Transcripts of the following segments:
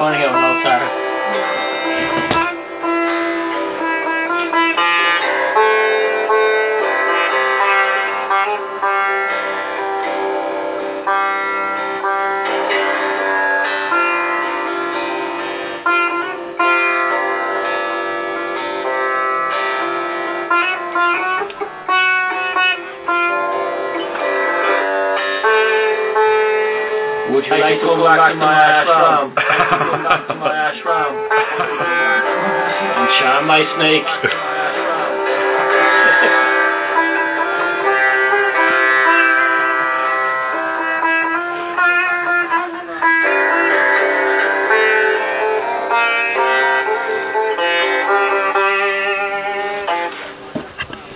finding out an old sitar. Would you like to come back to my ashram? Come back to my ashram. And charm my snake?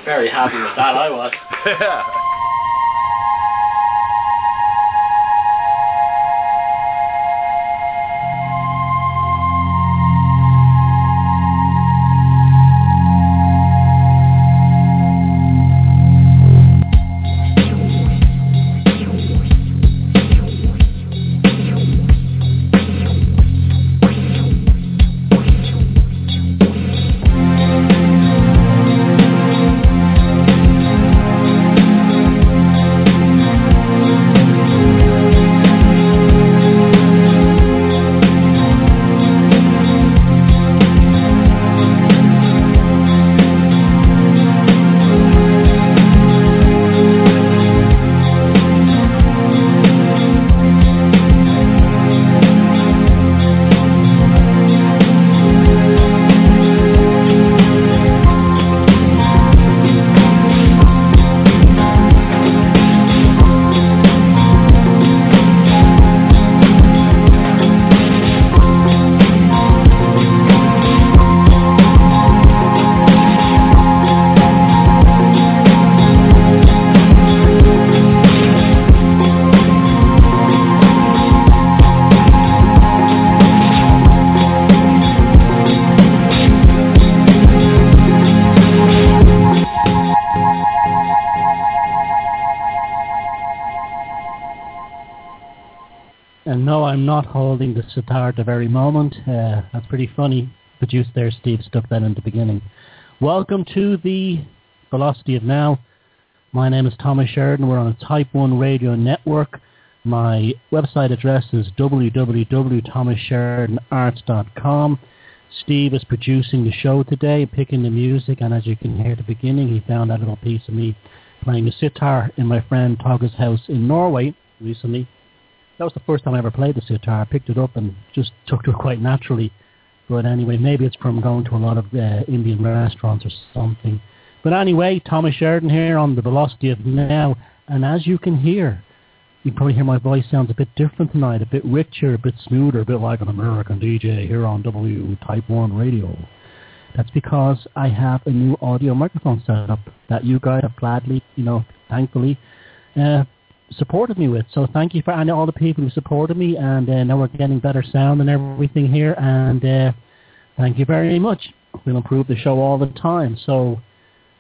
Very happy with that, I was. And no, I'm not holding the sitar at the very moment. That's pretty funny. Producer there, Steve, stuck that in the beginning. Welcome to the Velocity of Now. My name is Thomas Sheridan. We're on a Type 1 radio network. My website address is www.thomassheridanarts.com. Steve is producing the show today, picking the music, and as you can hear at the beginning, he found that little piece of me playing the sitar in my friend Togga's house in Norway recently. That was the first time I ever played the sitar. I picked it up and just took to it quite naturally. But anyway, maybe it's from going to a lot of Indian restaurants or something. But anyway, Thomas Sheridan here on the Velocity of Now. And as you can hear, you can probably hear my voice sounds a bit different tonight, a bit richer, a bit smoother, a bit like an American DJ here on W Type 1 Radio. That's because I have a new audio microphone set up that you guys have gladly, thankfully, supported me with. So thank you for all the people who supported me, and now we're getting better sound and everything here, and thank you very much. We'll improve the show all the time, so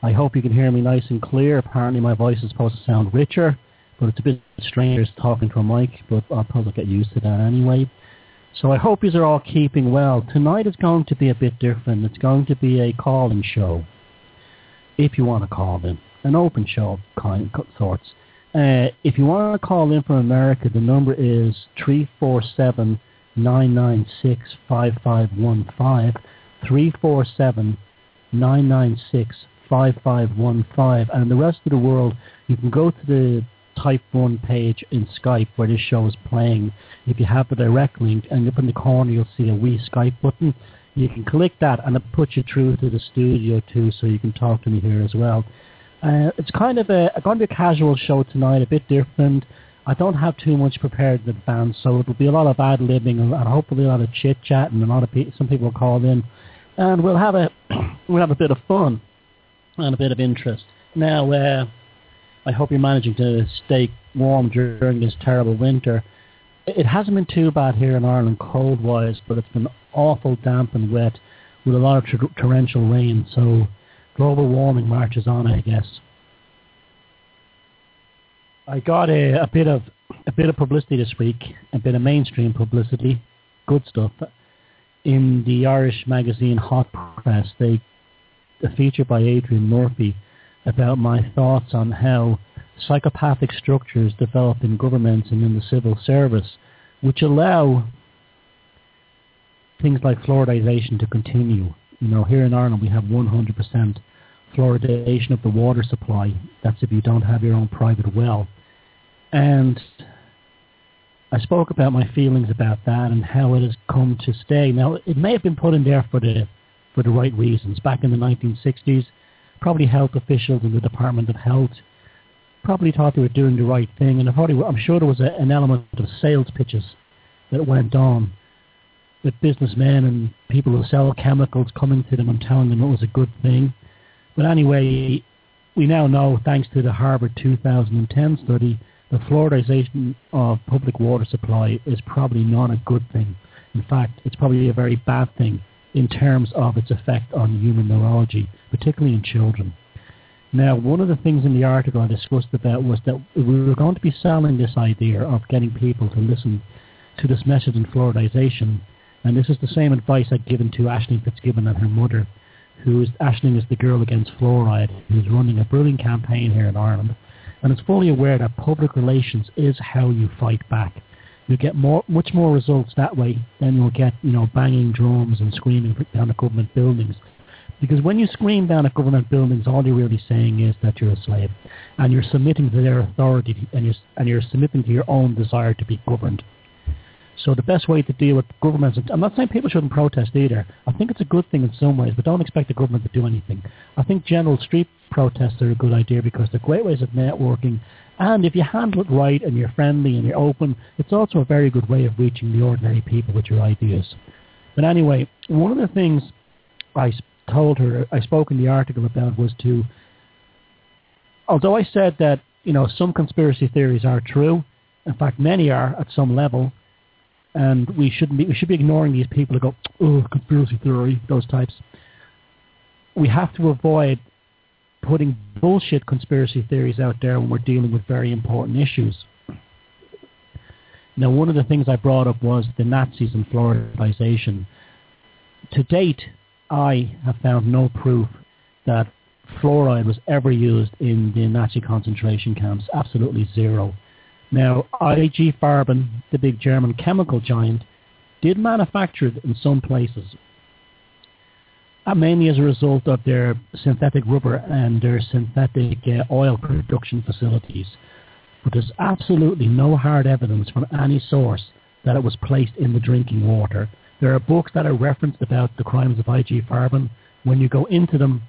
I hope you can hear me nice and clear. Apparently my voice is supposed to sound richer, but it's a bit strange talking to a mic, but I'll probably get used to that anyway. So I hope you are all keeping well. Tonight is going to be a bit different. It's going to be a call-in show, if you want to call in. An open show of sorts. If you want to call in from America, the number is 347-996-5515, 347-996-5515, and the rest of the world, you can go to the Type 1 page in Skype where this show is playing. If you have the direct link, and up in the corner you'll see a wee Skype button. You can click that and it puts you through to the studio too, so you can talk to me here as well. It's kind of going to be a casual show tonight, a bit different. I don't have too much prepared in advance, so it'll be a lot of ad-libbing and hopefully a lot of chit-chat, and some people will call in, and we'll have a bit of fun and a bit of interest. Now, I hope you're managing to stay warm during this terrible winter. It hasn't been too bad here in Ireland cold-wise, but it's been awful damp and wet with a lot of torrential rain, so global warming marches on, I guess. I got a bit of publicity this week, a bit of mainstream publicity. good stuff. In the Irish magazine Hot Press, a feature by Adrian Murphy about my thoughts on how psychopathic structures develop in governments and in the civil service, which allow things like fluoridization to continue. Here in Ireland we have 100% fluoridation of the water supply. That's if you don't have your own private well. And I spoke about my feelings about that and how it has come to stay. Now, it may have been put in there for the right reasons. Back in the 1960s, probably health officials in the Department of Health probably thought they were doing the right thing, and I'm sure there was an element of sales pitches that went on with businessmen and people who sell chemicals coming to them and telling them it was a good thing. But anyway, we now know, thanks to the Harvard 2010 study, the fluoridization of public water supply is probably not a good thing. In fact, it's probably a very bad thing in terms of its effect on human neurology, particularly in children. Now, one of the things in the article I discussed about was that we were going to be selling this idea of getting people to listen to this message in fluoridization, and this is the same advice I'd given to Aisling Fitzgibbon and her mother, Aisling is the Girl Against Fluoride, who's running a brilliant campaign here in Ireland, and is fully aware that public relations is how you fight back. You get much more results that way than you'll get, banging drums and screaming down at government buildings. Because when you scream down at government buildings, all you're really saying is that you're a slave, and you're submitting to their authority, and you're submitting to your own desire to be governed. So the best way to deal with governments, I'm not saying people shouldn't protest either. I think it's a good thing in some ways, but don't expect the government to do anything. I think general street protests are a good idea because they're great ways of networking, and if you handle it right and you're friendly and you're open, it's also a very good way of reaching the ordinary people with your ideas. But anyway, one of the things I spoke in the article about was although I said that, some conspiracy theories are true, in fact many are at some level, and we should be ignoring these people who go, oh, conspiracy theory, those types. We have to avoid putting bullshit conspiracy theories out there when we're dealing with very important issues. Now, one of the things I brought up was the Nazis and fluoridization. To date, I have found no proof that fluoride was ever used in the Nazi concentration camps. Absolutely zero. Now, IG Farben, the big German chemical giant, did manufacture it in some places, mainly as a result of their synthetic rubber and their synthetic oil production facilities. But there's absolutely no hard evidence from any source that it was placed in the drinking water. There are books that are referenced about the crimes of IG Farben. When you go into them,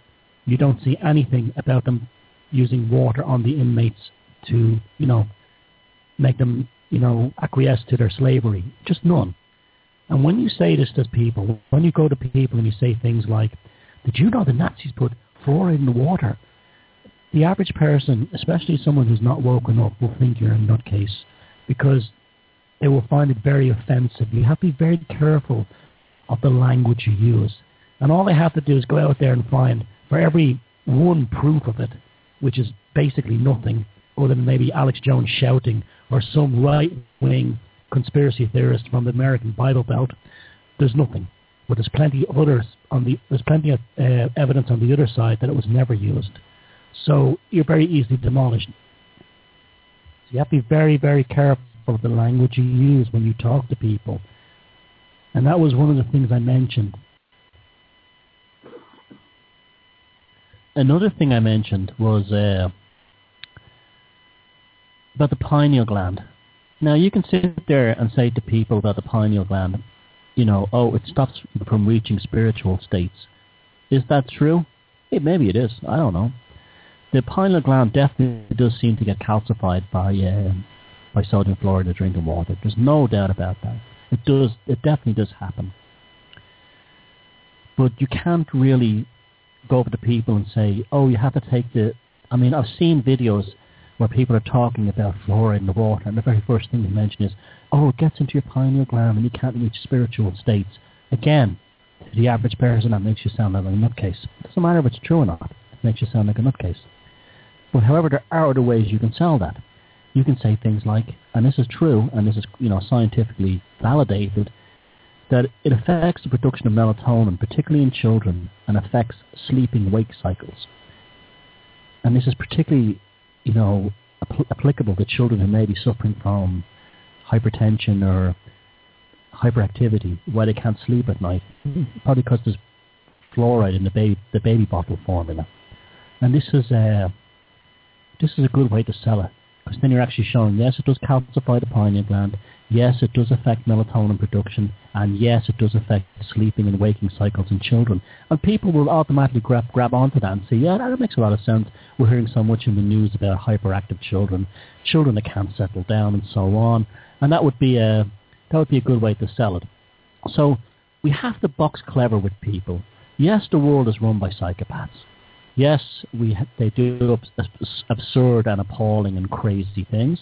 you don't see anything about them using water on the inmates to, make them, acquiesce to their slavery. Just none. And when you say this to people, when you go to people and you say things like, did you know the Nazis put fluoride in the water? The average person, especially someone who's not woken up, will think you're a nutcase because they will find it very offensive. You have to be very careful of the language you use. And all they have to do is go out there and find, for every one proof of it, which is basically nothing, other than maybe Alex Jones shouting or some right-wing conspiracy theorist from the American Bible Belt, there's nothing. But there's plenty of evidence on the other side that it was never used. So you're very easily demolished. So you have to be very, very careful of the language you use when you talk to people. And that was one of the things I mentioned. Another thing I mentioned was about the pineal gland. Now, you can sit there and say to people about the pineal gland, it stops you from reaching spiritual states. Is that true? Maybe it is. I don't know. The pineal gland definitely does seem to get calcified by sodium fluoride in drinking water. There's no doubt about that. It definitely does happen. But you can't really go over to people and say, oh, you have to take I've seen videos where people are talking about fluoride in the water, and the very first thing they mention is, oh, it gets into your pineal gland and you can't reach spiritual states. Again, to the average person, that makes you sound like a nutcase. It doesn't matter if it's true or not. It makes you sound like a nutcase. But however, there are other ways you can sell that. You can say things like, and this is true, and this is scientifically validated, that it affects the production of melatonin, particularly in children, and affects sleeping-wake cycles. And this is particularly, applicable to children who may be suffering from hypertension or hyperactivity, why they can't sleep at night. Probably because there's fluoride in the baby bottle formula. And this is a good way to sell it, because then you're actually showing, yes, it does calcify the pineal gland, yes, it does affect melatonin production, and yes, it does affect sleeping and waking cycles in children. And people will automatically grab onto that and say, yeah, that makes a lot of sense. We're hearing so much in the news about hyperactive children that can't settle down and so on. And that would be a good way to sell it. So we have to box clever with people. Yes, the world is run by psychopaths. Yes, they do absurd and appalling and crazy things.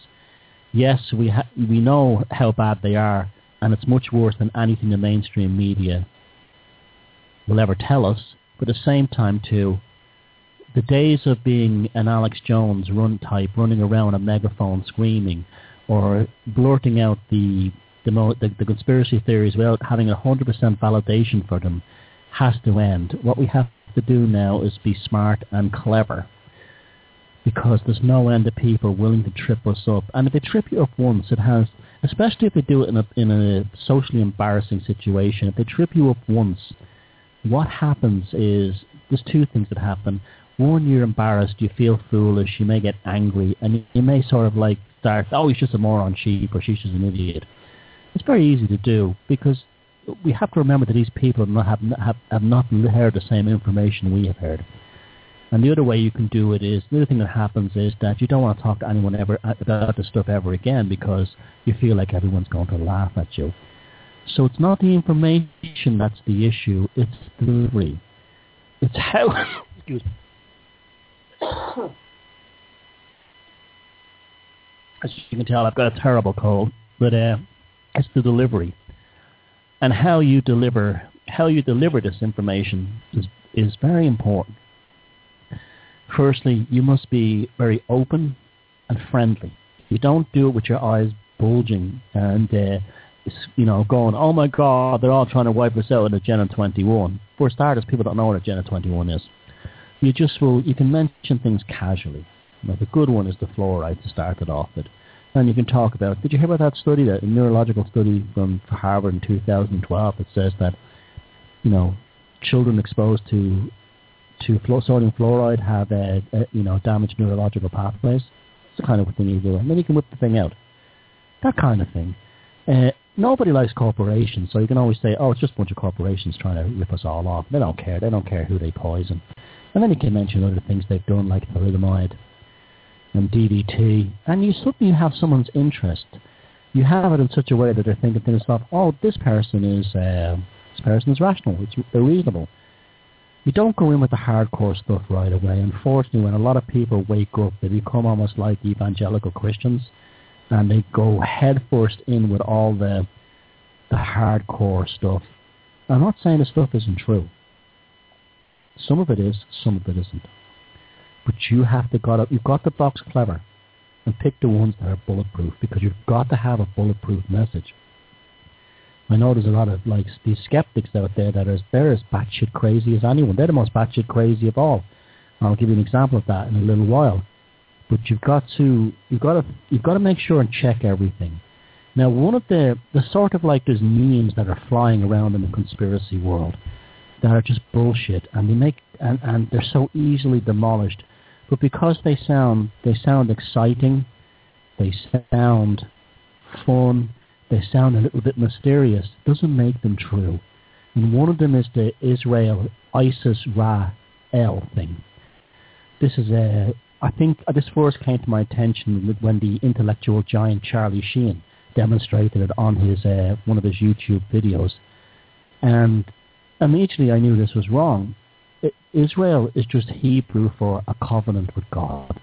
Yes, we know how bad they are, and it's much worse than anything the mainstream media will ever tell us. But at the same time, too, the days of being an Alex Jones running around a megaphone screaming, or blurting out the conspiracy theories without having 100% validation for them, has to end. What we have to do now is be smart and clever, because there's no end of people willing to trip us up. And if they trip you up once, it has, especially if they do it in a socially embarrassing situation, if they trip you up once, what happens is, there's two things that happen. One, you're embarrassed, you feel foolish, you may get angry, and you may sort of like start, oh, he's just a moron sheep, or she's just an idiot. It's very easy to do, because we have to remember that these people have not heard the same information we have heard. And the other way you can do it is, the other thing that happens is that you don't want to talk to anyone ever about this stuff ever again, because you feel like everyone's going to laugh at you. So it's not the information that's the issue, it's the delivery. It's how... excuse me. As you can tell, I've got a terrible cold, but it's the delivery. And how you deliver this information is very important. Firstly, you must be very open and friendly. You don't do it with your eyes bulging and going, oh my God, they're all trying to wipe us out in Agenda 21. For starters, people don't know what Agenda 21 is. You can mention things casually. The good one is the fluoride to start it off with. And you can talk about, did you hear about that study, that a neurological study from Harvard in 2012 that says that, children exposed to sodium fluoride have damaged neurological pathways? It's the kind of thing you do. And then you can whip the thing out. That kind of thing. Nobody likes corporations, so you can always say, oh, it's just a bunch of corporations trying to rip us all off. They don't care. They don't care who they poison. And then you can mention other things they've done, like thalidomide and DDT, and you suddenly have someone's interest. You have it in such a way that they're thinking to themselves, oh, this person is rational, they're reasonable. You don't go in with the hardcore stuff right away. Unfortunately, when a lot of people wake up, they become almost like evangelical Christians, and they go head first in with all the hardcore stuff. I'm not saying the stuff isn't true. Some of it is, some of it isn't. But you've got to box clever and pick the ones that are bulletproof, because you've got to have a bulletproof message. I know there's a lot of these skeptics out there they're as batshit crazy as anyone. They're the most batshit crazy of all. I'll give you an example of that in a little while. But you've got to make sure and check everything. Now, one of there's there's memes that are flying around in the conspiracy world that are just bullshit, and and they're so easily demolished. But because they sound exciting, they sound fun, they sound a little bit mysterious, doesn't make them true. And one of them is the Israel ISIS-Ra-El thing. This is I think this first came to my attention when the intellectual giant Charlie Sheen demonstrated it on his one of his YouTube videos, and immediately I knew this was wrong. Israel is just Hebrew for a covenant with God.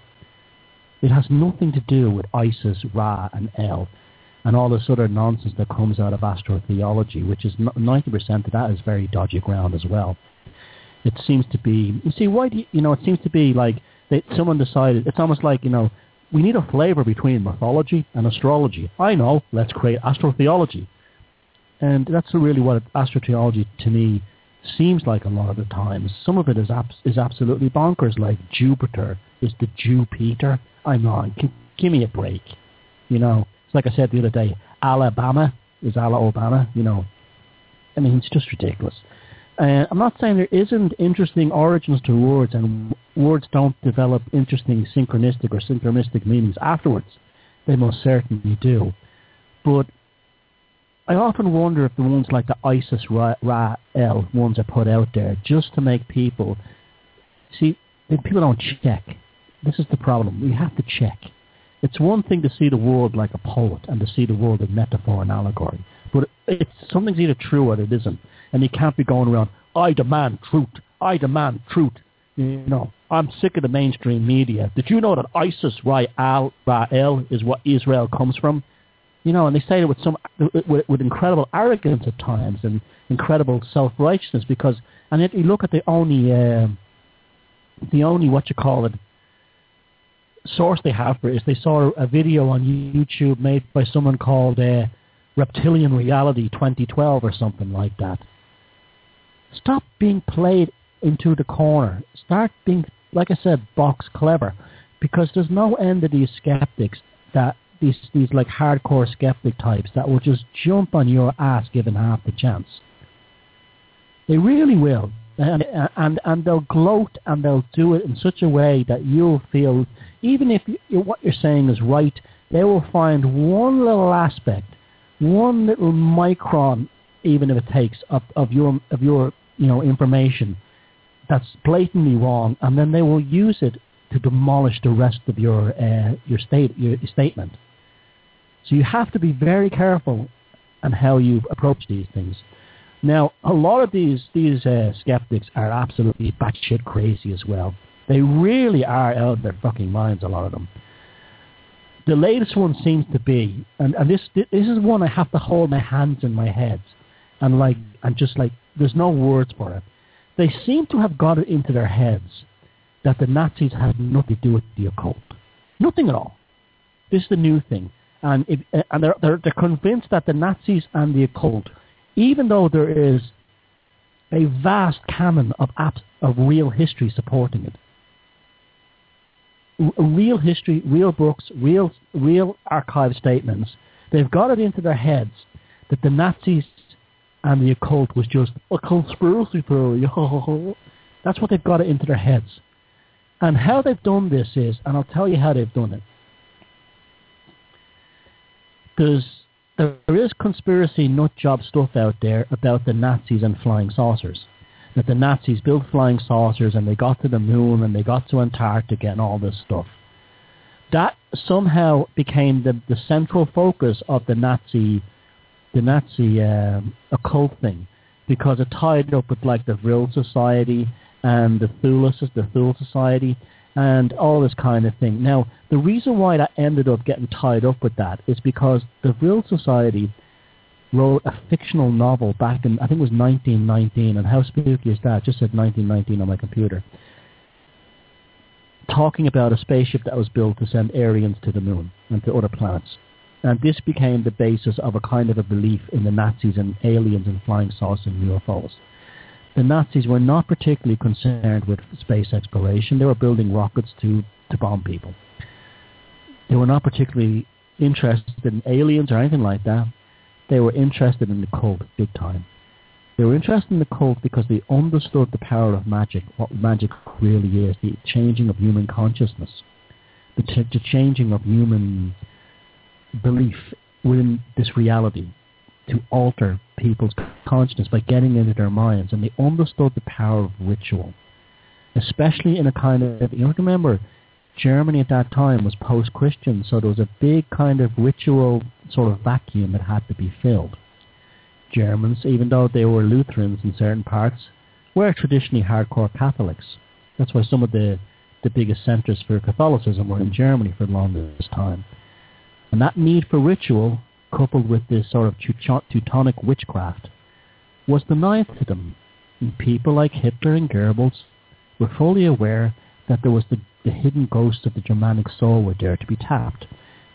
It has nothing to do with Isis, Ra, and El, and all this other nonsense that comes out of astrotheology, which is 90% of that is very dodgy ground as well. It seems to be, it seems to be like someone decided, it's almost like, we need a flavor between mythology and astrology. I know, let's create astrotheology. And that's really what astrotheology to me seems like a lot of the times. Some of it is absolutely bonkers, like Jupiter is the Jupiter. I'm on. Give me a break. You know, it's like I said the other day, Alabama is Ala Obama, you know. I mean, it's just ridiculous. I'm not saying there isn't interesting origins to words, and words don't develop interesting synchronistic or synchronistic meanings afterwards. They most certainly do. But I often wonder if the ones like the ISIS Ra-El ones are put out there just to make people... See, people don't check. This is the problem. We have to check. It's one thing to see the world like a poet and to see the world as metaphor and allegory. But something's either true or it isn't. And you can't be going around, I demand truth. I demand truth. You know, I'm sick of the mainstream media. Did you know that ISIS Ra-El is what Israel comes from? You know, and they say it with incredible arrogance at times and incredible self-righteousness because, and if you look at the only source they have for it is they saw a video on YouTube made by someone called Reptilian Reality 2012 or something like that. Stop being played into the corner. Start being, like I said, box clever, because there's no end of these skeptics, that these like hardcore skeptic types that will just jump on your ass given half the chance. They really will. And they'll gloat and they'll do it in such a way that you'll feel, even if what you're saying is right, they will find one little aspect, one little micron, even if it takes, of your information that's blatantly wrong, and then they will use it to demolish the rest of your statement. So you have to be very careful on how you approach these things. Now, a lot of these skeptics are absolutely batshit crazy as well. They really are out of their fucking minds, a lot of them. The latest one seems to be, and this is one I have to hold my hands in my head, and just there's no words for it. They seem to have got it into their heads that the Nazis had nothing to do with the occult, nothing at all. This is the new thing, and they're convinced that the Nazis and the occult, even though there is a vast canon of real history supporting it. Real history, real books, real archive statements. They've got it into their heads that the Nazis and the occult was just a conspiracy theory. That's what they've got it into their heads. And how they've done this is, and I'll tell you how they've done it. There is conspiracy nutjob stuff out there about the Nazis and flying saucers. That the Nazis built flying saucers and they got to the moon and they got to Antarctica and all this stuff. That somehow became the central focus of the Nazi occult thing, because it tied up with like the Vril Society and the Thule Society and all this kind of thing. Now, the reason why that ended up getting tied up with that is because the Vril Society wrote a fictional novel back in, I think it was 1919, and how spooky is that? Just said 1919 on my computer. Talking about a spaceship that was built to send Aryans to the moon and to other planets. And this became the basis of a kind of a belief in the Nazis and aliens and flying saucers and UFOs. The Nazis were not particularly concerned with space exploration. They were building rockets to bomb people. They were not particularly interested in aliens or anything like that. They were interested in the cult big time. They were interested in the cult because they understood the power of magic, what magic really is, the changing of human consciousness, the changing of human belief within this reality, to alter people's consciousness by getting into their minds. And they understood the power of ritual, especially in a kind of, you have to remember, Germany at that time was post-Christian, so there was a big kind of ritual sort of vacuum that had to be filled. Germans, even though they were Lutherans in certain parts, were traditionally hardcore Catholics. That's why some of the biggest centres for Catholicism were in Germany for the longest time. And that need for ritual, coupled with this sort of Teutonic witchcraft, was denied to them. And people like Hitler and Goebbels were fully aware that there was the hidden ghosts of the Germanic soul were there to be tapped.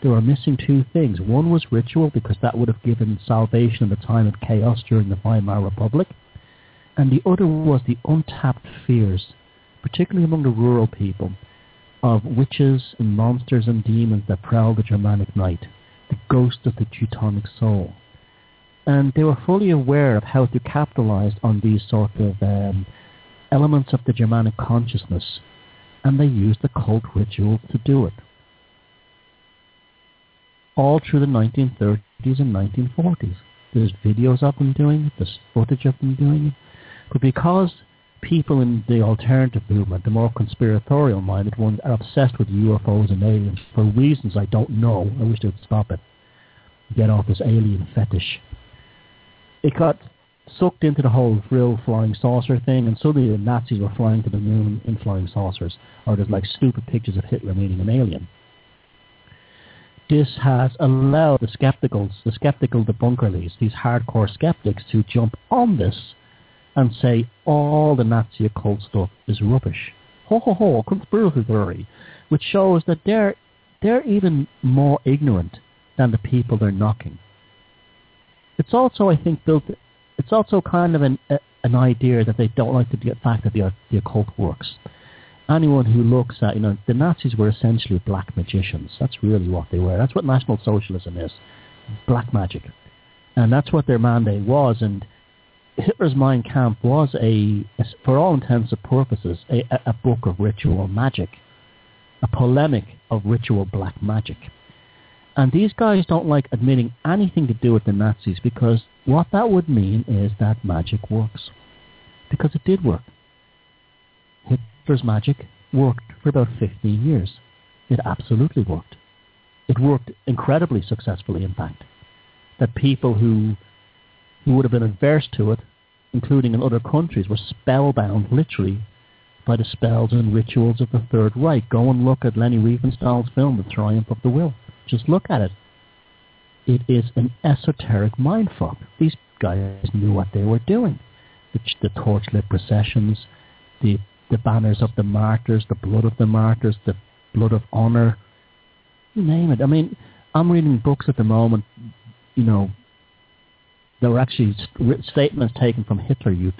they were missing two things. One was ritual, because that would have given salvation in the time of chaos during the Weimar Republic. And the other was the untapped fears, particularly among the rural people, of witches and monsters and demons that prowl the Germanic night, the ghost of the Teutonic soul. And they were fully aware of how to capitalize on these sort of elements of the Germanic consciousness, and they used the cult rituals to do it. All through the 1930s and 1940s. There's videos of them doing it, there's footage of them doing it. But because people in the alternative movement, the more conspiratorial-minded ones, are obsessed with UFOs and aliens for reasons I don't know, I wish they would stop it, get off this alien fetish. It got sucked into the whole real flying saucer thing, and suddenly the Nazis were flying to the moon in flying saucers, or there's like stupid pictures of Hitler meeting an alien. This has allowed the skeptical debunkerlies, these hardcore skeptics, to jump on this and say all the Nazi occult stuff is rubbish. Ho ho ho, conspiracy theory, which shows that they're even more ignorant than the people they're knocking. It's also, I think, it's also kind of an idea that they don't like the fact that the occult works. Anyone who looks at, the Nazis were essentially black magicians. That's really what they were. That's what National Socialism is. Black magic. And that's what their mandate was. And Hitler's Mein Kampf was, for all intents and purposes, a book of ritual magic. A polemic of ritual black magic. And these guys don't like admitting anything to do with the Nazis, because what that would mean is that magic works. Because it did work. Hitler's magic worked for about 15 years. It absolutely worked. It worked incredibly successfully, in fact. That people who would have been adverse to it, including in other countries, were spellbound, literally, by the spells and rituals of the Third Reich. Go and look at Leni Riefenstahl's film, The Triumph of the Will. Just look at it. It is an esoteric mindfuck. These guys knew what they were doing. The torchlit processions, the banners of the martyrs, the blood of the martyrs, the blood of honor, you name it. I mean, I'm reading books at the moment, there were actually statements taken from Hitler Youth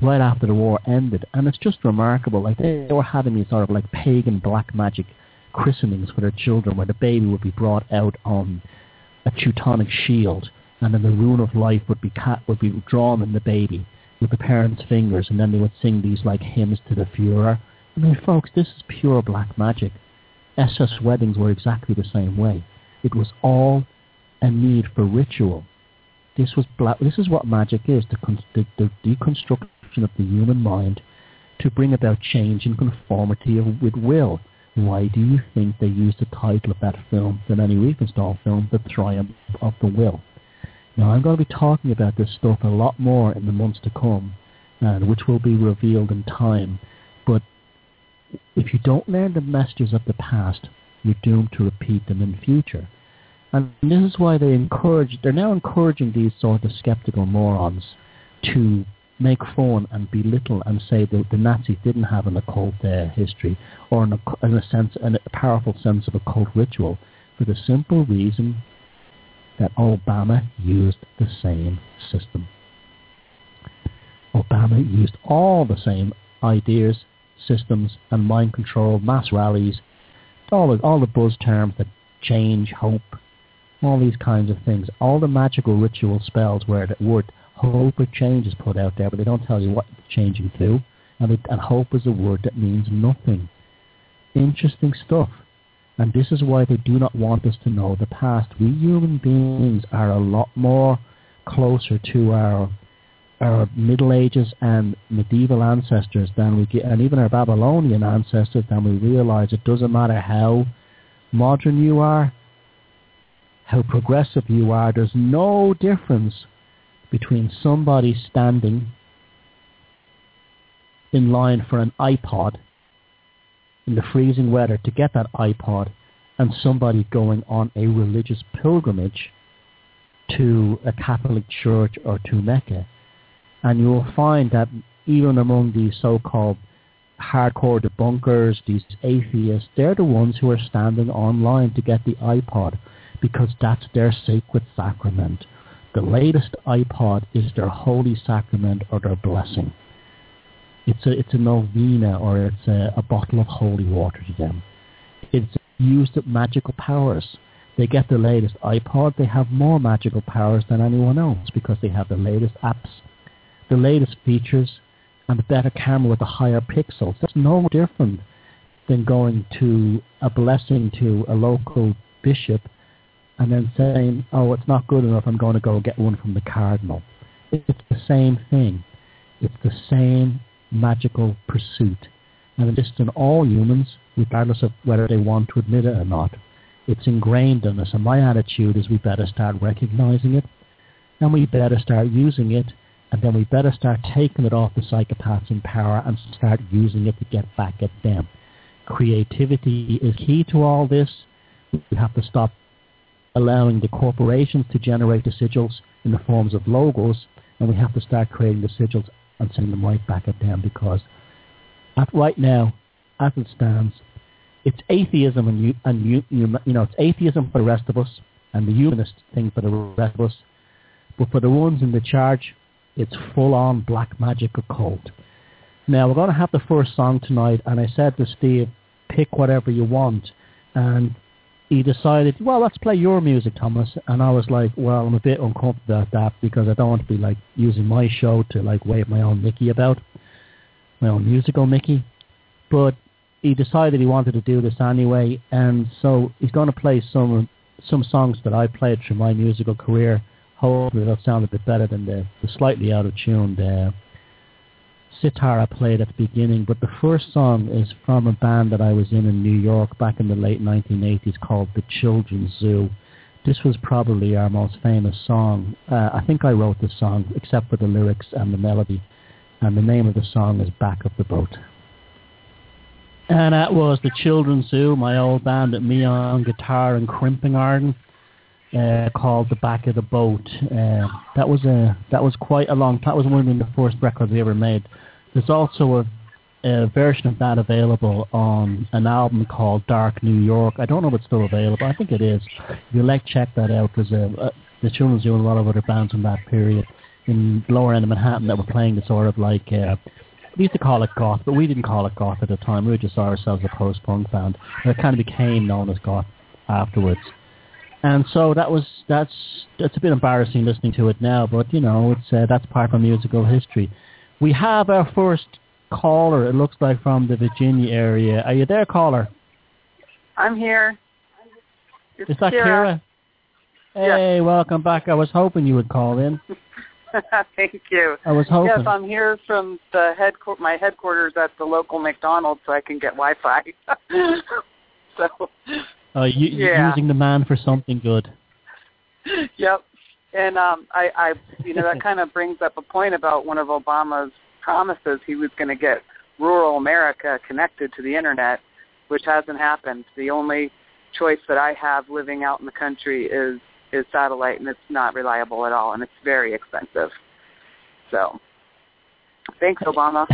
right after the war ended, and it's just remarkable. Like, they were having these sort of like pagan black magic christenings for their children, where the baby would be brought out on a Teutonic shield, and then the rune of life would be drawn in the baby with the parents' fingers, and then they would sing these like hymns to the Führer. I mean, folks, this is pure black magic. SS weddings were exactly the same way. It was all a need for ritual. This is what magic is, the deconstruction of the human mind to bring about change in conformity with will. Why do you think they used the title of that film, the Leni Riefenstahl film, The Triumph of the Will? Now, I'm going to be talking about this stuff a lot more in the months to come, and which will be revealed in time. But if you don't learn the messages of the past, you're doomed to repeat them in the future. And this is why they're now encouraging these sort of skeptical morons to make fun and belittle and say that the Nazis didn't have an occult history, or a powerful sense of occult ritual, for the simple reason that Obama used the same system. Obama used all the same ideas, systems, and mind control, mass rallies, all the buzz terms that change, hope, all these kinds of things. All the magical ritual spells where the word hope or change is put out there, but they don't tell you what it's changing to. And hope is a word that means nothing. Interesting stuff. And this is why they do not want us to know the past. We human beings are a lot more closer to our Middle Ages and medieval ancestors than we get, and even our Babylonian ancestors, than we realize. It doesn't matter how modern you are, how progressive you are. There's no difference between somebody standing in line for an iPod in the freezing weather to get that iPod, and somebody going on a religious pilgrimage to a Catholic church or to Mecca. And you will find that even among these so-called hardcore debunkers, these atheists, they're the ones who are standing online to get the iPod because that's their sacred sacrament. The latest iPod is their holy sacrament or their blessing. It's a novena or it's a bottle of holy water to them. It's used with magical powers. They get the latest iPod, they have more magical powers than anyone else because they have the latest apps, the latest features, and a better camera with a higher pixels. That's no different than going to a blessing to a local bishop and then saying, oh, it's not good enough, I'm going to go get one from the cardinal. It's the same thing. It's the same magical pursuit. And it's in all humans, regardless of whether they want to admit it or not. It's ingrained in us, and my attitude is we better start recognizing it, and we better start using it, and then we better start taking it off the psychopaths in power and start using it to get back at them. Creativity is key to all this. We have to stop allowing the corporations to generate the sigils in the forms of logos, and we have to start creating the sigils and sending them right back at them, because right now, as it stands, it's atheism it's atheism for the rest of us, and the humanist thing for the rest of us. But for the ones in the charge, it's full-on black magic occult. Now, we're going to have the first song tonight, and I said to Steve, pick whatever you want. And he decided, well, let's play your music, Thomas. And I was like, well, I'm a bit uncomfortable about that because I don't want to be using my show to wave my own Mickey about, my own musical Mickey. But he decided he wanted to do this anyway, and so he's going to play some songs that I played through my musical career. Hopefully they'll sound a bit better than the slightly out of tune sitar I played at the beginning. But the first song is from a band that I was in New York back in the late 1980s called The Children's Zoo. This was probably our most famous song. I think I wrote the song, except for the lyrics and the melody. And the name of the song is Back of the Boat. And that was The Children's Zoo, my old band at me on guitar and crimping organ, called The Back of the Boat. That was quite a long time. That was one of the first records we ever made. There's also a version of that available on an album called Dark New York. I don't know if it's still available. I think it is. If you check that out, there's The Children's Zoo and a lot of other bands from that period in the lower end of Manhattan that were playing the sort of we used to call it goth, but we didn't call it goth at the time. We just saw ourselves a post-punk band. And it kind of became known as goth afterwards. And so that's a bit embarrassing listening to it now, but it's that's part of our musical history. We have our first caller, it looks like, from the Virginia area. Are you there, caller? I'm here. Is that Kira? Hey, yes. Welcome back. I was hoping you would call in. Thank you. I was hoping. Yes, I'm here from my headquarters at the local McDonald's so I can get Wi-Fi. So. Using the man for something good. Yep. And I that kind of brings up a point about one of Obama's promises. He was going to get rural America connected to the internet, which hasn't happened. The only choice that I have living out in the country is satellite, and it's not reliable at all, and it's very expensive. So, thanks, Obama.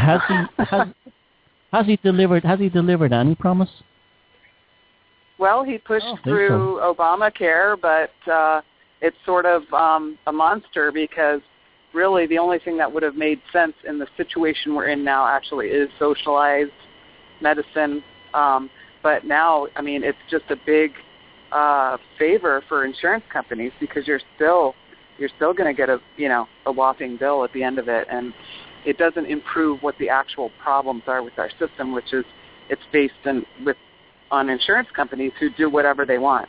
Has he delivered any promise? Well, he pushed through Obamacare, but it's sort of a monster because really the only thing that would have made sense in the situation we're in now actually is socialized medicine. But now, it's just a big favor for insurance companies because you're still going to get a whopping bill at the end of it, and it doesn't improve what the actual problems are with our system, which is it's based on insurance companies who do whatever they want,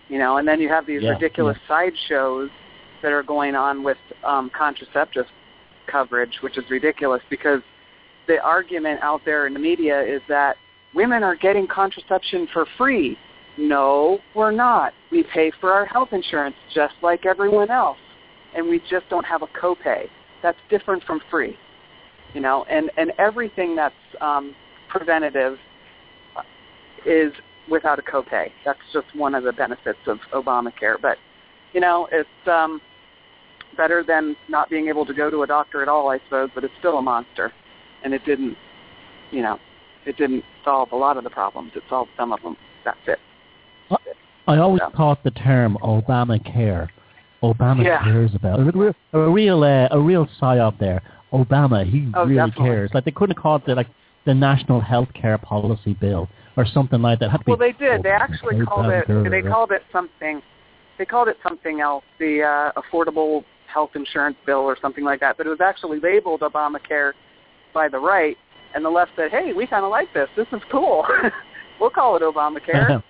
and then you have these ridiculous sideshows that are going on with contraceptive coverage, which is ridiculous because the argument out there in the media is that women are getting contraception for free. No, we're not. We pay for our health insurance just like everyone else, and we just don't have a copay. That's different from free, and everything that's preventative is without a copay. That's just one of the benefits of Obamacare. But, it's better than not being able to go to a doctor at all, I suppose, but it's still a monster, and it didn't it didn't solve a lot of the problems. It solved some of them. That's it. I always thought the term Obamacare cares about a real psyop there. Obama, he really definitely cares. Like they couldn't have called it the National Health Care Policy Bill or something like that. Well, they did. They actually called it. They called it something. They called it something else. The Affordable Health Insurance Bill or something like that. But it was actually labeled Obamacare by the right, and the left said, "Hey, we kind of like this. This is cool. We'll call it Obamacare."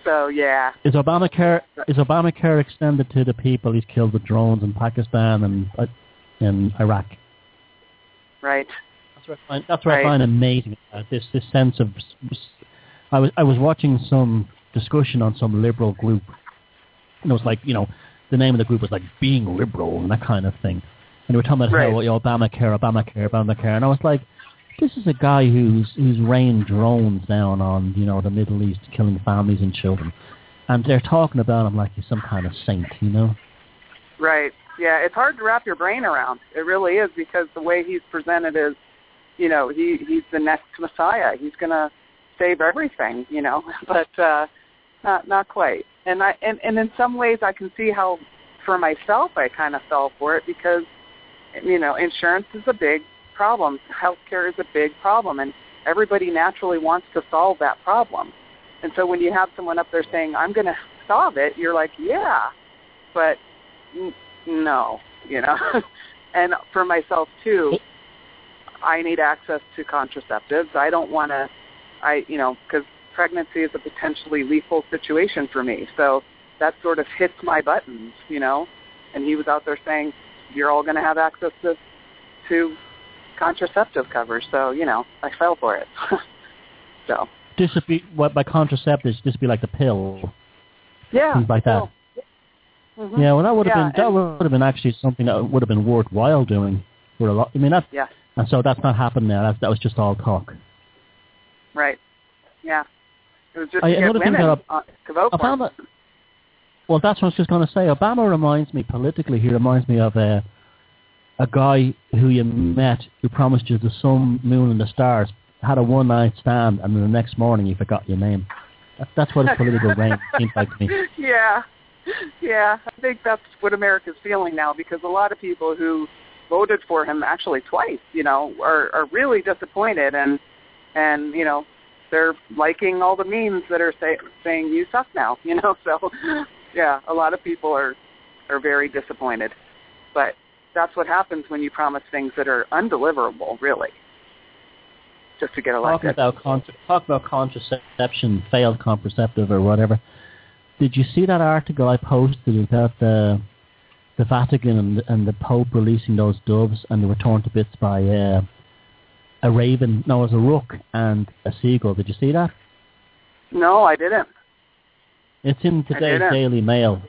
So yeah. Is Obamacare extended to the people he's killed with drones in Pakistan and in Iraq? Right. That's what I find amazing. This sense of. I was watching some discussion on some liberal group, and it was like the name of the group was like Being Liberal and that kind of thing, and they were talking about how Obamacare, and I was like, this is a guy who's rained drones down on the Middle East, killing families and children, and they're talking about him like he's some kind of saint, Right. Yeah, it's hard to wrap your brain around. It really is, because the way he's presented is, he's the next Messiah. He's going to save everything, but not quite. And in some ways I can see how, for myself, I kind of fell for it because, insurance is a big problem. Healthcare is a big problem, and everybody naturally wants to solve that problem. And so when you have someone up there saying, I'm going to solve it, you're like, yeah, but no, And for myself, too, I need access to contraceptives. I don't want to, because pregnancy is a potentially lethal situation for me. So that sort of hits my buttons, And he was out there saying, you're all going to have access to contraceptive coverage. So, I fell for it. So. This would be, by contraceptives, this would be like the pill. Yeah. Things like that. Mm-hmm. Yeah, well, that would have been actually something that would have been worthwhile doing for a lot. I mean, and so that's not happened now. That was just all talk. Right. Yeah. It was just to get women to vote for him. Well, that's what I was just going to say. Obama reminds me, politically, he reminds me of a guy who you met who promised you the sun, moon, and the stars, had a one-night stand, and then the next morning he forgot your name. That's what his political range seems like to me. Yeah, I think that's what America's feeling now, because a lot of people who voted for him actually twice, are really disappointed, and they're liking all the memes that are saying you suck now, So, yeah, a lot of people are very disappointed, but that's what happens when you promise things that are undeliverable, really, just to get elected. Talk about contraception, failed contraceptive or whatever. Did you see that article I posted about the Vatican and the Pope releasing those doves, and they were torn to bits by a raven? No, it was a rook and a seagull. Did you see that? No, I didn't. It's in today's Daily Mail.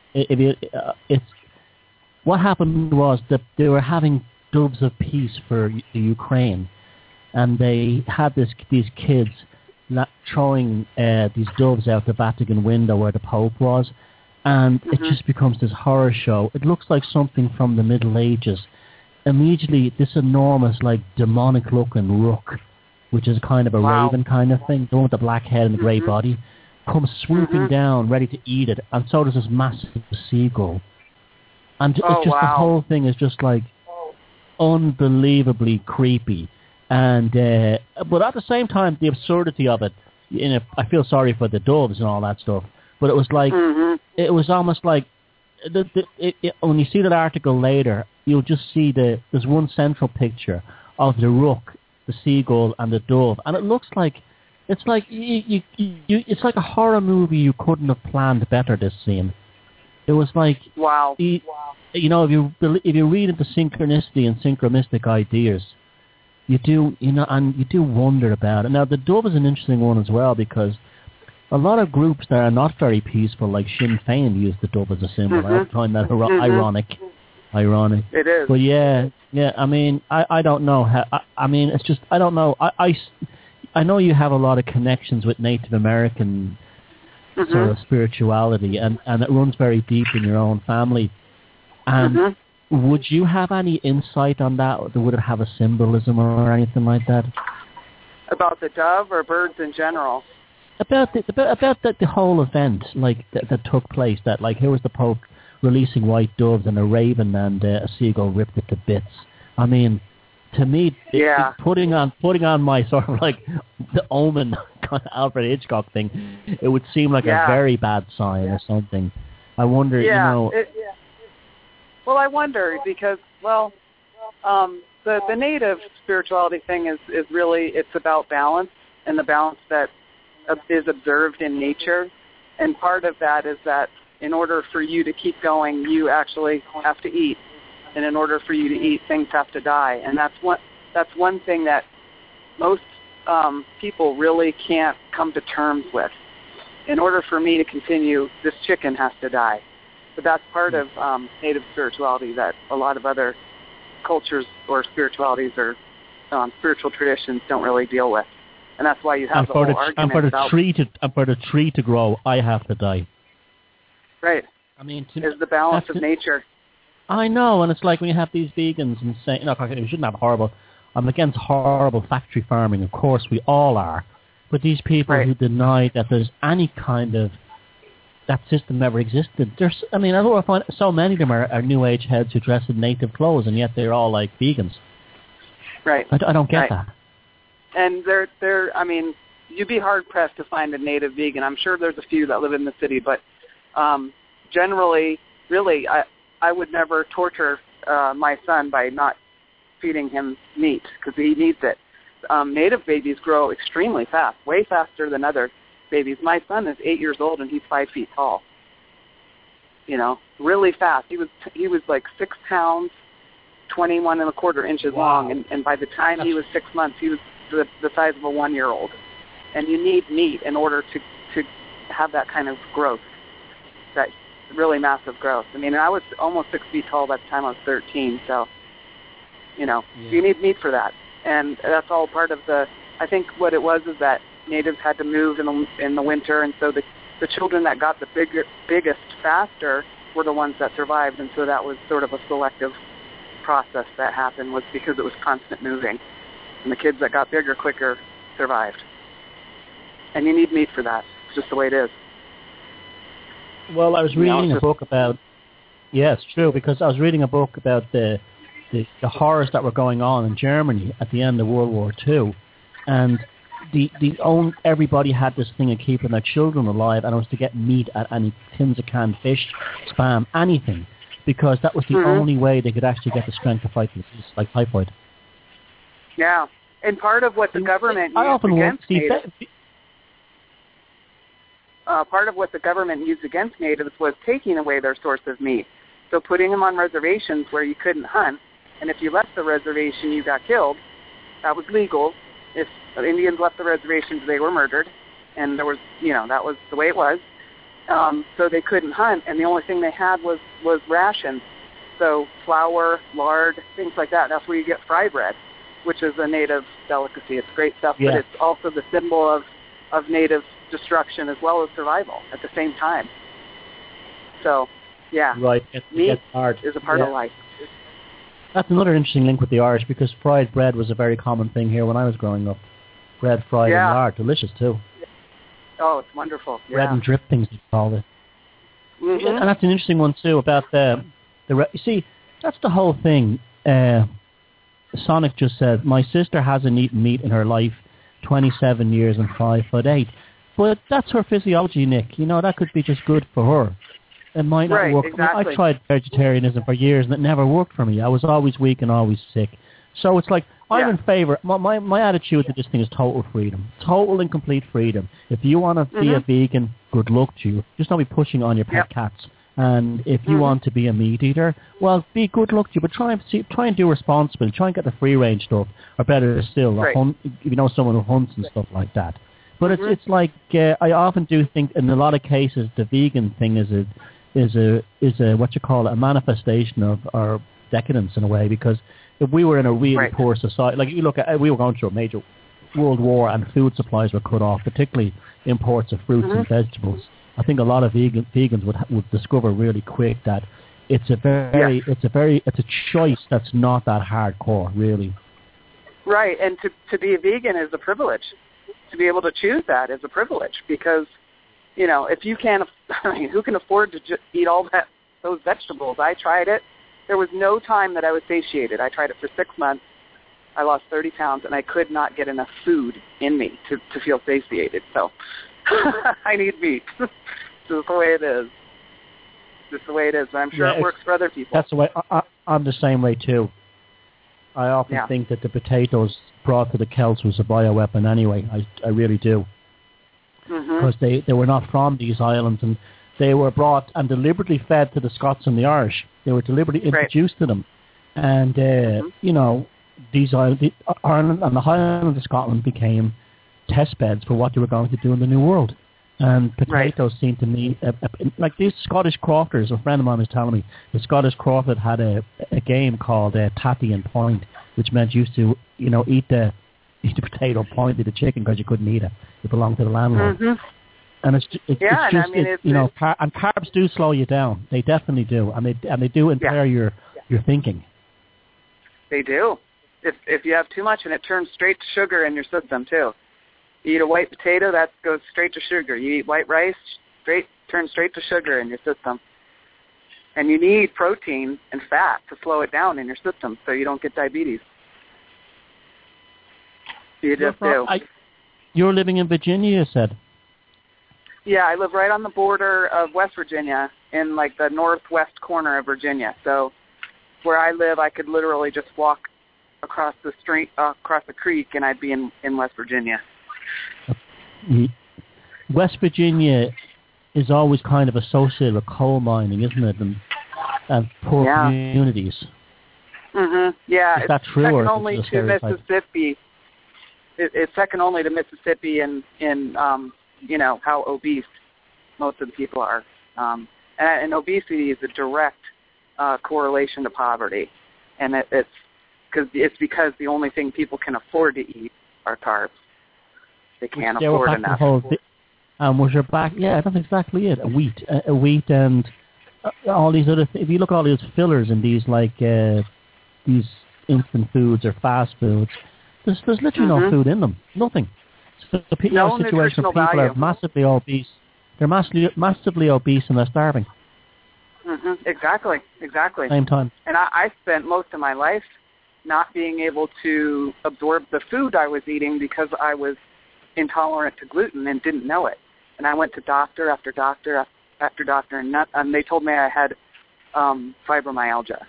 What happened was that they were having doves of peace for the Ukraine, and they had these kids throwing these doves out the Vatican window where the Pope was, and it just becomes this horror show. It looks like something from the Middle Ages. Immediately, this enormous, demonic-looking rook, which is kind of a raven kind of thing, the one with the black head and the grey body, comes swooping down, ready to eat it, and so does this massive seagull. And the whole thing is just unbelievably creepy. And but at the same time, the absurdity of it, I feel sorry for the doves and all that stuff. But it was it was almost like when you see that article later, you'll just see there's one central picture of the rook, the seagull, and the dove, and it looks like it's like it's like a horror movie. You couldn't have planned better, this scene. It was like if you read into synchronicity and synchronistic ideas, you do wonder about it. Now, the dove is an interesting one as well, because a lot of groups that are not very peaceful, like Sinn Féin, use the dove as a symbol. I find that ironic. It is. But yeah. I mean, I don't know how. I mean, it's just I don't know. I know you have a lot of connections with Native American sort of spirituality, and it runs very deep in your own family. And would you have any insight on that? Would it have a symbolism or anything like that? About the dove or birds in general? About the whole event, like that took place. That like here was the Pope releasing white doves and a raven and a seagull ripped it to bits. I mean, to me, putting on my sort of like the Omen kind of Alfred Hitchcock thing, it would seem like a very bad sign or something. I wonder, Well, I wonder because, the native spirituality thing is really, it's about balance and the balance that is observed in nature. And part of that is that in order for you to keep going, you actually have to eat. And in order for you to eat, things have to die. And that's one thing that most people really can't come to terms with. In order for me to continue, this chicken has to die. But that's part of native spirituality that a lot of other cultures or spiritualities or spiritual traditions don't really deal with. And that's why you have the whole argument about... And for the tree to grow, I have to die. Right. I mean, is the balance of nature. I know, and it's like when you have these vegans and say, we shouldn't have horrible... I'm against horrible factory farming. Of course, we all are. But these people who deny that there's any kind of that system ever existed. I find so many of them are New Age heads who dress in native clothes, and yet they're all like vegans. Right. I don't get that. And you'd be hard pressed to find a native vegan. I'm sure there's a few that live in the city, but generally, really, I would never torture my son by not feeding him meat because he needs it. Native babies grow extremely fast, way faster than other babies. My son is 8 years old and he's 5 feet tall. Really fast. He was like 6 pounds, 21.25 inches long, and by the time he was 6 months, he was the size of a 1-year-old. And you need meat in order to have that kind of growth, that really massive growth. I was almost 6 feet tall by the time I was 13, so. You need meat for that. And that's all part of I think what it was is that natives had to move in the winter, and so the children that got the biggest faster were the ones that survived, and so that was sort of a selective process that happened, was because it was constant moving. And the kids that got bigger quicker survived. And you need meat for that. It's just the way it is. Well, I was reading a book about... Yeah, it's true, because I was reading a book about the horrors that were going on in Germany at the end of World War II, and everybody had this thing of keeping their children alive, and it was to get meat at any tins of canned fish, spam, anything, because that was the only way they could actually get the strength to fight disease like typhoid. Yeah, and part of what the government part of what the government used against natives was taking away their source of meat. So putting them on reservations where you couldn't hunt, and if you left the reservation, you got killed. That was legal. If the Indians left the reservations, they were murdered, and there was, that was the way it was. So they couldn't hunt, and the only thing they had was rations. So flour, lard, things like that. That's where you get fry bread, which is a native delicacy. It's great stuff, but it's also the symbol of native destruction as well as survival at the same time. So, right. Meat is a part of life. That's another interesting link with the Irish, because fried bread was a very common thing here when I was growing up. Bread fried in lard, delicious too. Oh, it's wonderful. Bread and drippings, they call it. Mm-hmm. And that's an interesting one too about you see, that's the whole thing. Sonic just said, my sister hasn't eaten meat in her life, 27 years and 5'8". But that's her physiology, Nick. That could be just good for her. It might not work. Exactly. I tried vegetarianism for years and it never worked for me. I was always weak and always sick. So it's like, I'm in favor. My attitude to this thing is total freedom. Total and complete freedom. If you want to be a vegan, good luck to you. Just don't be pushing on your pet cats. And if you want to be a meat eater, well, be good luck to you. But try and do responsibly. Try and get the free range stuff. Or better still, someone who hunts and stuff like that. But it's like, I often do think in a lot of cases the vegan thing is a a manifestation of our decadence in a way, because if we were in a really poor society, like you look at, we were going through a major world war and food supplies were cut off, particularly imports of fruits and vegetables. I think a lot of vegans would discover really quick that it's a choice that's not that hardcore, really. Right, and to be a vegan is a privilege. To be able to choose that is a privilege because, you know, if you can't, I mean, who can afford to eat all those vegetables? I tried it. There was no time that I was satiated. I tried it for 6 months. I lost 30 pounds, and I could not get enough food in me to feel satiated. So I need meat. This is the way it is. This is the way it is. But I'm sure it works for other people. That's the way. I'm the same way, too. I often think that the potatoes brought to the Celts was a bioweapon anyway. I really do. Because they were not from these islands, and they were brought and deliberately fed to the Scots and the Irish. They were deliberately introduced to them. And, you know, Ireland and the Highlands of Scotland became test beds for what they were going to do in the New World. And potatoes seem to me, like these Scottish crofters, a friend of mine was telling me, the Scottish crofter had a game called Tatty and Point, which meant you used to, you know, eat the potato, point to the chicken because you couldn't eat it. It belonged to the landlord. And it's just, you know, and carbs do slow you down. They definitely do. And they do impair your thinking. They do. If you have too much, and it turns straight to sugar in your system, too. You eat a white potato, that goes straight to sugar. You eat white rice, turns straight to sugar in your system. And you need protein and fat to slow it down in your system so you don't get diabetes. You just do. You're living in Virginia, you said? Yeah, I live right on the border of West Virginia in like the northwest corner of Virginia. So where I live, I could literally just walk across the street, across the creek, and I'd be in West Virginia. West Virginia is always kind of associated with coal mining, isn't it? And poor communities. Yeah, is that true, or second only to Mississippi. It's second only to Mississippi in you know, how obese most of the people are. And obesity is a direct correlation to poverty. And it's because the only thing people can afford to eat are carbs. They can't afford enough. Was your back? Yeah, that's exactly it. A wheat, and all these other. If you look at all these fillers in these these instant foods or fast foods, there's literally no food in them. Nothing. So the situation of people are massively obese. They're massively obese and they're starving. Exactly. Same time. And I spent most of my life not being able to absorb the food I was eating because I was intolerant to gluten and didn't know it. And I went to doctor after doctor after doctor, and they told me I had fibromyalgia.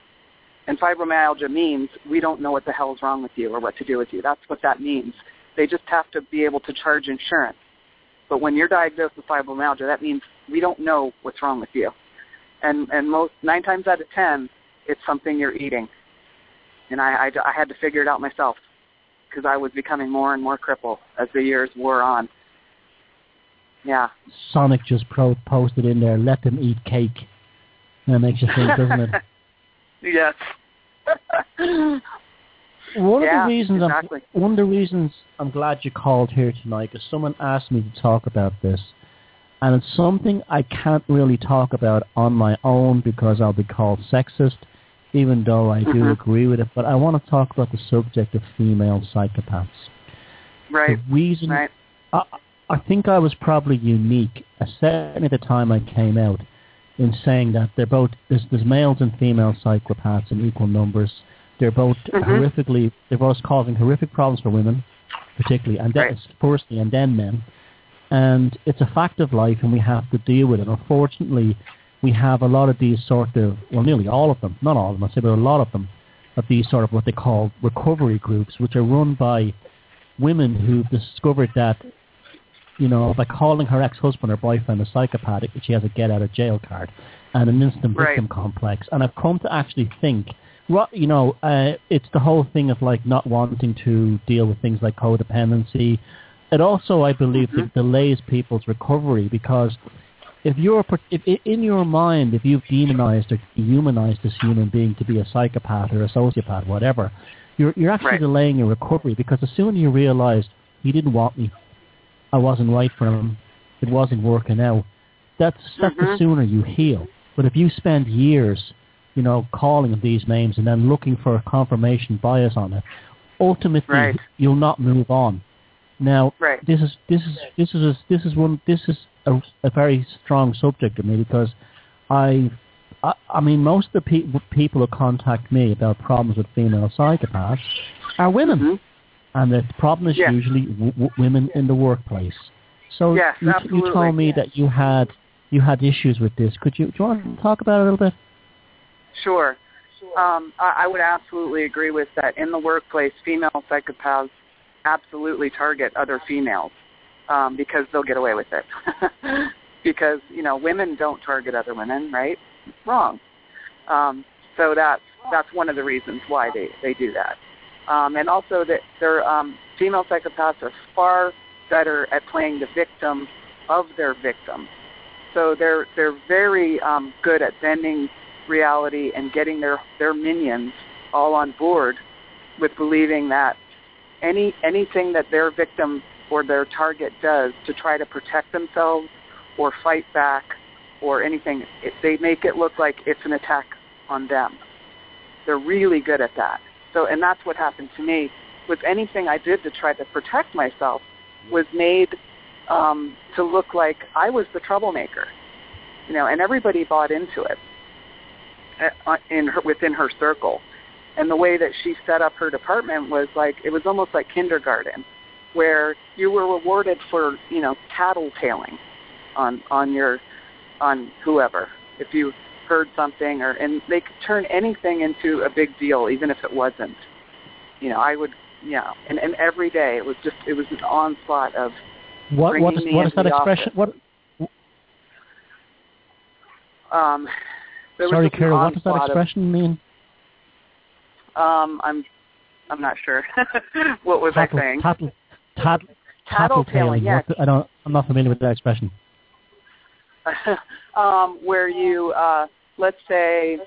And fibromyalgia means we don't know what the hell is wrong with you or what to do with you. That's what that means. They just have to be able to charge insurance. But when you're diagnosed with fibromyalgia, that means we don't know what's wrong with you. And 9 times out of 10, it's something you're eating. And I had to figure it out myself because I was becoming more and more crippled as the years wore on. Yeah. Sonic just posted in there, let them eat cake. That makes you think, doesn't it? Yes. One of the reasons I'm glad you called here tonight is someone asked me to talk about this. And it's something I can't really talk about on my own because I'll be called sexist, even though I do agree with it. But I want to talk about the subject of female psychopaths. Right. The reason I think I was probably unique, certainly at the time I came out, in saying that they're both there's males and female psychopaths in equal numbers. They're both they're both causing horrific problems for women, particularly, and then firstly, and then men. And it's a fact of life, and we have to deal with it. Unfortunately, we have a lot of these sort of, well, nearly all of them, not all of them, I say, but a lot of them, of these sort of what they call recovery groups, which are run by women who've discovered that, you know, by calling her ex-husband or boyfriend a psychopathic, she has a get-out-of-jail card and an instant victim complex. And I've come to actually think, you know, it's the whole thing of, like, not wanting to deal with things like codependency. It also, I believe, delays people's recovery because if in your mind, if you've demonized or dehumanized this human being to be a psychopath or a sociopath, whatever, you're actually delaying your recovery because as soon as you realize he didn't want me, I wasn't right for him, it wasn't working out, that's the sooner you heal. But if you spend years, you know, calling him these names and then looking for a confirmation bias on it, ultimately you'll not move on. Now, this is a very strong subject to me, because I mean, most of the people who contact me about problems with female psychopaths are women, and the problem is usually women in the workplace. So you told me that you had issues with this. Do you want to talk about it a little bit? Sure. I would absolutely agree with that. In the workplace, female psychopaths absolutely target other females because they'll get away with it. Because, women don't target other women, right? Wrong. So that's one of the reasons why they do that. And also that female psychopaths are far better at playing the victim of their victim. So they're very good at bending reality and getting their minions all on board with believing that anything that their victim or their target does to try to protect themselves or fight back or anything, they make it look like it's an attack on them. They're really good at that. So, and that's what happened to me. Was anything I did to try to protect myself was made to look like I was the troublemaker, and everybody bought into it within her circle. And the way that she set up her department was it was almost like kindergarten, where you were rewarded for, tattletaling on whoever. If you heard something, and they could turn anything into a big deal, even if it wasn't. And every day it was an onslaught of what is that expression? Sorry, Kara, what does that expression mean? I'm not sure. What was I saying? Tattletaling. Yes. I'm not familiar with that expression. Where you, let's say,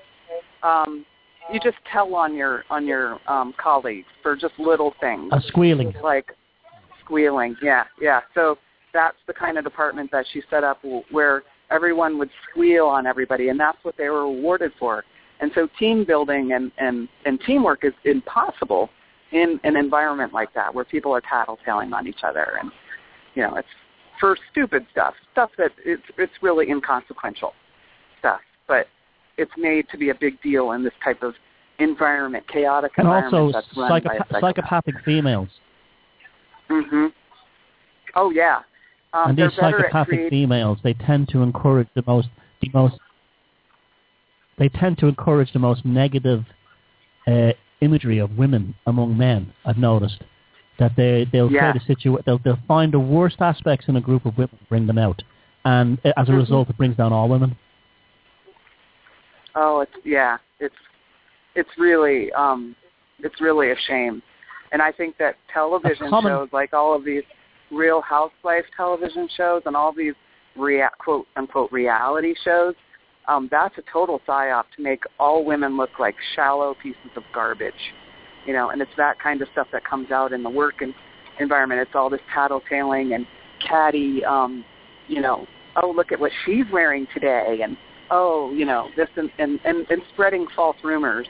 you just tell on your colleagues for just little things. Squealing. Like squealing, yeah. So that's the kind of department that she set up where everyone would squeal on everybody, and that's what they were rewarded for. And so team building and teamwork is impossible in an environment like that, where people are tattletaling on each other, and it's for stupid stuff that it's really inconsequential stuff, but it's made to be a big deal in this type of environment, chaotic environment. And also that's run by a psychopathic females. Oh yeah. And these psychopathic females, they tend to encourage the most negative imagery of women among men. I've noticed that they'll create they'll find the worst aspects in a group of women, bring them out, and as a result, it brings down all women. Oh, it's really a shame, and I think that television shows like all of these Real Housewives television shows and all these quote unquote reality shows, that's a total psyop to make all women look like shallow pieces of garbage, and it's that kind of stuff that comes out in the work environment. It's all this tattletaling and catty, oh, look at what she's wearing today, and this and spreading false rumors,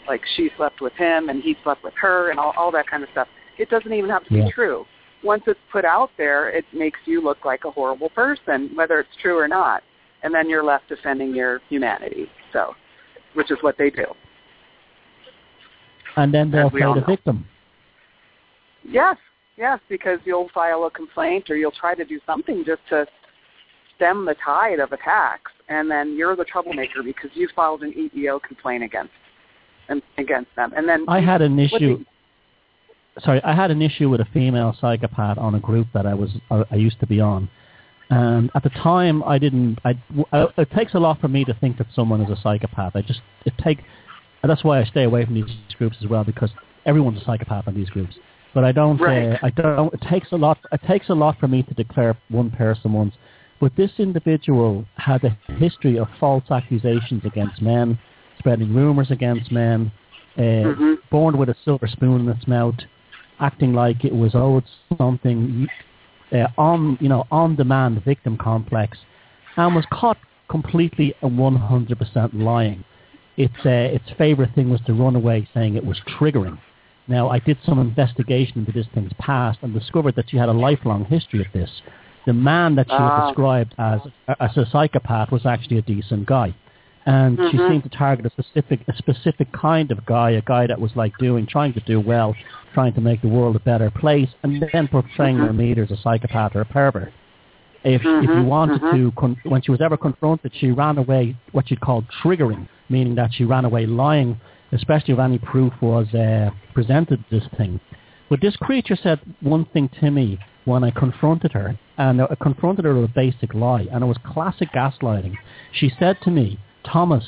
like she slept with him and he slept with her and all that kind of stuff. It doesn't even have to be true. Once it's put out there, it makes you look like a horrible person, whether it's true or not. And then you're left defending your humanity, which is what they do. And then they'll play the victim. Yes, because you'll file a complaint or you'll try to do something just to stem the tide of attacks, and then you're the troublemaker because you filed an EEO complaint against them. And then I had an issue with a female psychopath on a group that I used to be on. And at the time, it takes a lot for me to think that someone is a psychopath. That's why I stay away from these groups as well, because everyone's a psychopath in these groups. But it takes a lot for me to declare one person once. But this individual had a history of false accusations against men, spreading rumors against men, born with a silver spoon in its mouth, acting like it was owed something, on-demand victim complex, and was caught completely and 100% lying. Its favorite thing was to run away, saying it was triggering. Now, I did some investigation into this thing's past and discovered that she had a lifelong history of this. The man that she was described as a psychopath was actually a decent guy. And she seemed to target a specific kind of guy, a guy that was like trying to do well, trying to make the world a better place, and then portraying her either as a psychopath or a pervert. If you wanted to, when she was ever confronted, she ran away, what you'd call triggering, meaning that she ran away lying, especially if any proof was presented to this thing. But this creature said one thing to me when I confronted her, and I confronted her with a basic lie, and it was classic gaslighting. She said to me, Thomas,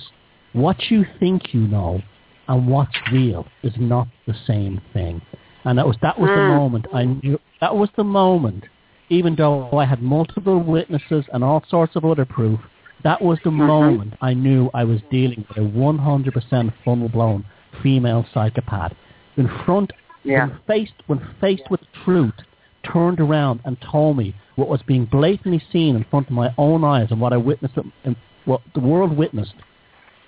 what you think you know and what's real is not the same thing. And that was the moment I knew. That was the moment, even though I had multiple witnesses and all sorts of other proof, that was the moment I knew I was dealing with a 100% full-blown female psychopath. When faced with truth, turned around and told me what was being blatantly seen in front of my own eyes and what I witnessed and what the world witnessed,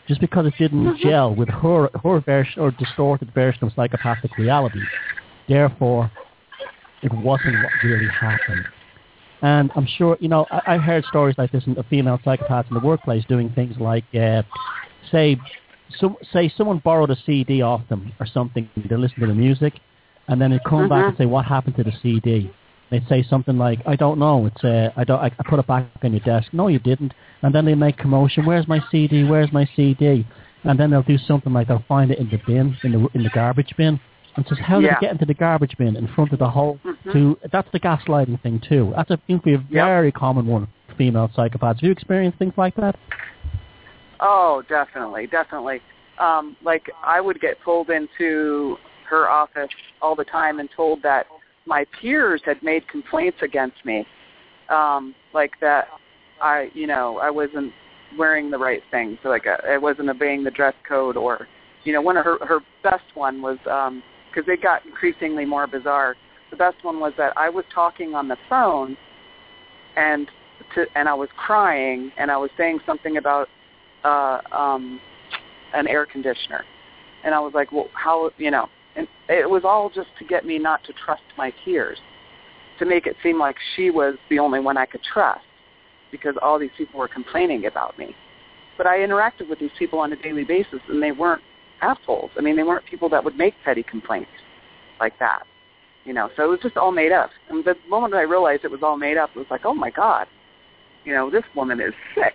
just because it didn't gel with her version or distorted version of psychopathic reality. Therefore, it wasn't what really happened. And I'm sure, I heard stories like this of female psychopaths in the workplace doing things like, say someone borrowed a CD off them or something, they listen to the music, and then they'd come back and say, what happened to the CD? They'd say something like, I don't know, I put it back on your desk. No, you didn't. And then they make commotion, where's my CD, where's my CD? And then they'll do something like they'll find it in the bin, in the garbage bin. And says, how did it get into the garbage bin in front of the whole that's the gaslighting thing too. That's a very common one for female psychopaths. Have you experienced things like that? Oh, definitely. Like I would get pulled into her office all the time and told that my peers had made complaints against me, like that I wasn't wearing the right things, so like I wasn't obeying the dress code, or one of her best one was because they got increasingly more bizarre. The best one was that I was talking on the phone and I was crying and I was saying something about an air conditioner, and I was like, well, how, and it was all just to get me not to trust my peers, to make it seem like she was the only one I could trust, because all these people were complaining about me. But I interacted with these people on a daily basis, and they weren't assholes. I mean, they weren't people that would make petty complaints like that, So it was just all made up. And the moment I realized it was all made up, it was like, oh my God, this woman is sick.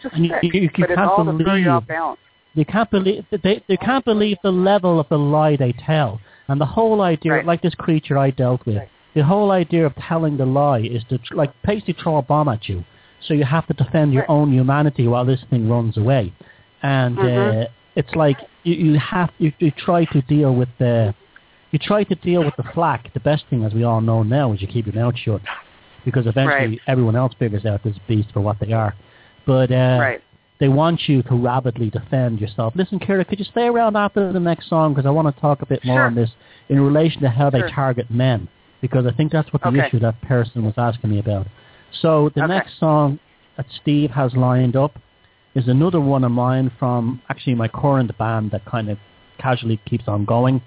Just sick. But it's all to throw you off balance. You can't believe they can't believe the level of the lie they tell, and the whole idea, like this creature I dealt with, the whole idea of telling the lie is to basically throw a bomb at you, so you have to defend your own humanity while this thing runs away, and it's like you try to deal with the flack. The best thing, as we all know now, is you keep your mouth shut, because eventually everyone else figures out this beast for what they are, but. They want you to rapidly defend yourself. Listen, Kira, could you stay around after the next song? Because I want to talk a bit more on this in relation to how they target men. Because I think that's what the issue that person was asking me about. So the next song that Steve has lined up is another one of mine from actually my current band that kind of casually keeps on going.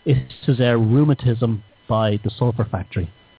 This is Rheumatism by the Sulphur Factory.